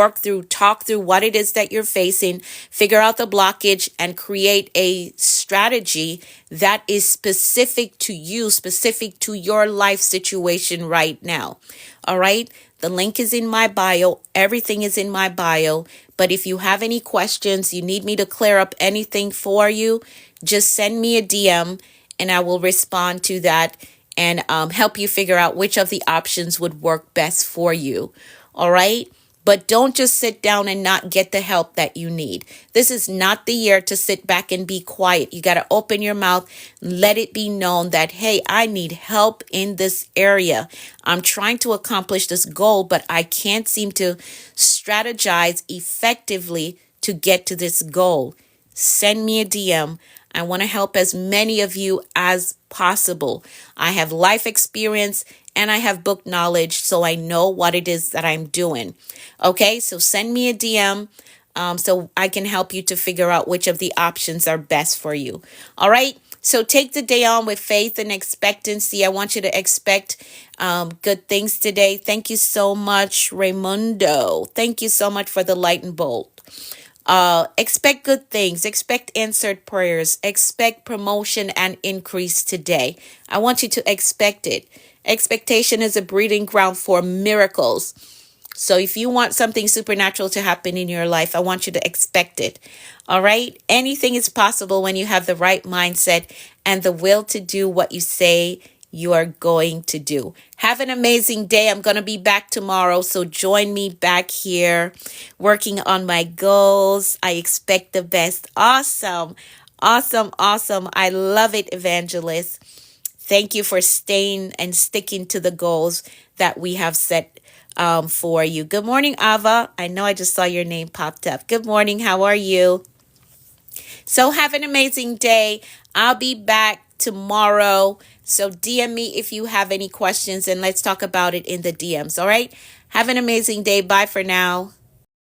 talk through what it is that you're facing, figure out the blockage, and create a strategy that is specific to you, specific to your life situation right now. All right. The link is in my bio. Everything is in my bio. But if you have any questions, you need me to clear up anything for you, just send me a DM and I will respond to that and help you figure out which of the options would work best for you. All right. But don't just sit down and not get the help that you need. This is not the year to sit back and be quiet. You got to open your mouth, let it be known that, hey, I need help in this area. I'm trying to accomplish this goal, but I can't seem to strategize effectively to get to this goal. Send me a DM. I want to help as many of you as possible. I have life experience and I have book knowledge, so I know what it is that I'm doing. Okay, so send me a DM so I can help you to figure out which of the options are best for you. All right, so take the day on with faith and expectancy. I want you to expect good things today. Thank you so much, Raimundo. Thank you so much for the light and bolt. Expect good things, expect answered prayers, expect promotion and increase today. I want you to expect it. Expectation is a breeding ground for miracles. So if you want something supernatural to happen in your life, I want you to expect it. All right. Anything is possible when you have the right mindset and the will to do what you say you are going to do. Have an amazing day. I'm going to be back tomorrow, so join me back here working on my goals. I expect the best. Awesome. Awesome. Awesome. I love it, Evangelist. Thank you for staying and sticking to the goals that we have set for you. Good morning, Ava. I know I just saw your name popped up. Good morning. How are you? So have an amazing day. I'll be back tomorrow. So DM me if you have any questions and let's talk about it in the DMs. All right. Have an amazing day. Bye for now.